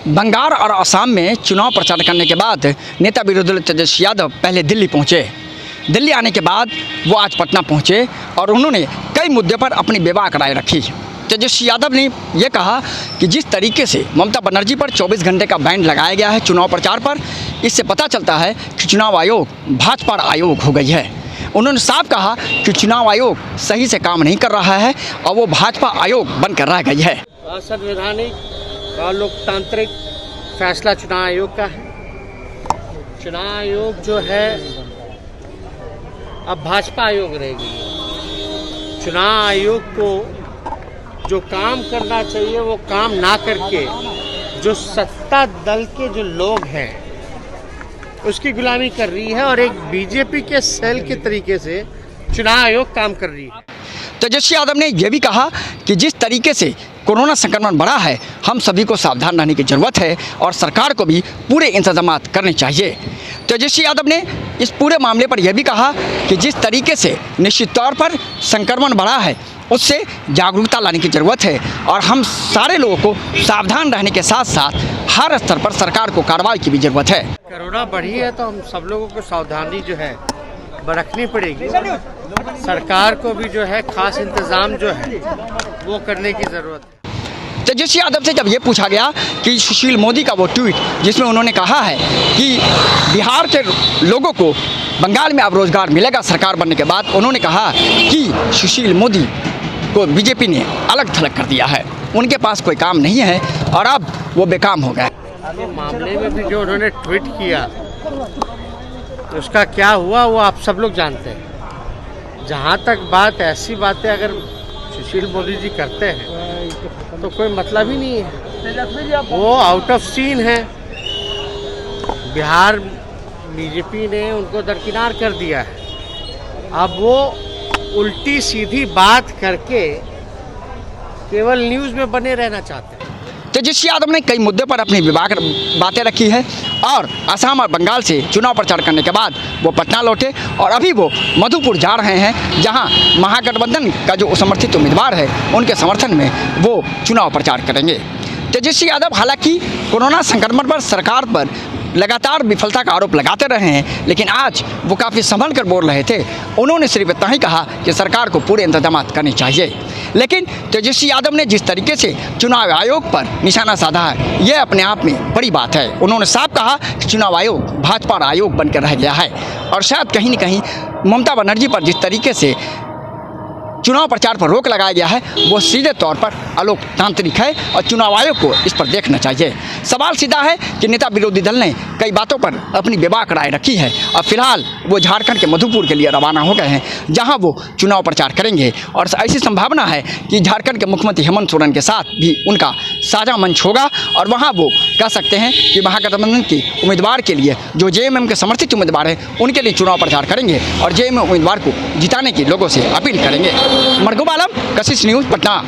बंगाल और असम में चुनाव प्रचार करने के बाद नेता विरोधी दल तेजस्वी यादव पहले दिल्ली पहुंचे। दिल्ली आने के बाद वो आज पटना पहुंचे और उन्होंने कई मुद्दे पर अपनी बेबाक राय रखी। तेजस्वी यादव ने ये कहा कि जिस तरीके से ममता बनर्जी पर 24 घंटे का बैन लगाया गया है चुनाव प्रचार पर, इससे पता चलता है कि चुनाव आयोग भाजपा आयोग हो गई है। उन्होंने साफ कहा कि चुनाव आयोग सही से काम नहीं कर रहा है और वो भाजपा आयोग बनकर रह गई है। असंवैधानिक और लोकतांत्रिक फैसला चुनाव आयोग का है। चुनाव आयोग जो है अब भाजपा आयोग रहेगी। चुनाव आयोग को जो काम करना चाहिए वो काम ना करके जो सत्ता दल के जो लोग हैं उसकी गुलामी कर रही है और एक बीजेपी के सेल के तरीके से चुनाव आयोग काम कर रही है। तेजस्वी यादव ने यह भी कहा कि जिस तरीके से कोरोना संक्रमण बढ़ा है, हम सभी को सावधान रहने की ज़रूरत है और सरकार को भी पूरे इंतजाम करने चाहिए। तेजस्वी यादव ने इस पूरे मामले पर यह भी कहा कि जिस तरीके से निश्चित तौर पर संक्रमण बढ़ा है उससे जागरूकता लाने की ज़रूरत है और हम सारे लोगों को सावधान रहने के साथ साथ हर स्तर पर सरकार को कार्रवाई की भी ज़रूरत है। कोरोना बढ़ी है तो हम सब लोगों को सावधानी जो है बरतनी पड़ेगी। सरकार को भी जो है खास इंतजाम जो है वो करने की ज़रूरत है। तेजस्वी यादव से जब ये पूछा गया कि सुशील मोदी का वो ट्वीट जिसमें उन्होंने कहा है कि बिहार के लोगों को बंगाल में अब रोजगार मिलेगा सरकार बनने के बाद, उन्होंने कहा कि सुशील मोदी को बीजेपी ने अलग थलग कर दिया है, उनके पास कोई काम नहीं है और अब वो बेकाम हो गए। मामले में भी जो उन्होंने ट्वीट किया तो उसका क्या हुआ वो आप सब लोग जानते हैं। जहाँ तक बात ऐसी बातें अगर सुशील मोदी जी करते हैं तो कोई मतलब ही नहीं है, वो आउट ऑफ सीन है। बिहार बीजेपी ने उनको दरकिनार कर दिया है। अब वो उल्टी सीधी बात करके केवल न्यूज़ में बने रहना चाहते हैं। तेजस्वी यादव ने कई मुद्दे पर अपनी विभाग बातें रखी है और असम और बंगाल से चुनाव प्रचार करने के बाद वो पटना लौटे और अभी वो मधुपुर जा रहे हैं, जहां महागठबंधन का जो समर्थित उम्मीदवार है उनके समर्थन में वो चुनाव प्रचार करेंगे। तेजस्वी यादव हालांकि कोरोना संक्रमण पर सरकार पर लगातार विफलता का आरोप लगाते रहे हैं, लेकिन आज वो काफ़ी संभल कर बोल रहे थे। उन्होंने सिर्फ इतना ही कहा कि सरकार को पूरे इंतजाम करने चाहिए। लेकिन तेजस्वी यादव ने जिस तरीके से चुनाव आयोग पर निशाना साधा है, यह अपने आप में बड़ी बात है। उन्होंने साफ कहा कि चुनाव आयोग भाजपा आयोग बनकर रह गया है और शायद कहीं न कहीं ममता बनर्जी पर जिस तरीके से चुनाव प्रचार पर रोक लगाया गया है वो सीधे तौर पर अलोकतांत्रिक है और चुनाव आयोग को इस पर देखना चाहिए। सवाल सीधा है कि नेता विरोधी दल ने कई बातों पर अपनी बेबाक राय रखी है और फिलहाल वो झारखंड के मधुपुर के लिए रवाना हो गए हैं, जहां वो चुनाव प्रचार करेंगे और ऐसी संभावना है कि झारखंड के मुख्यमंत्री हेमंत सोरेन के साथ भी उनका साझा मंच होगा और वहाँ वो कह सकते हैं कि महागठबंधन के उम्मीदवार के लिए जो जेएमएम के समर्थित उम्मीदवार हैं उनके लिए चुनाव प्रचार करेंगे और जेएमएम उम्मीदवार को जिताने की लोगों से अपील करेंगे। मरगूब आलम, कशिश न्यूज़, पटना।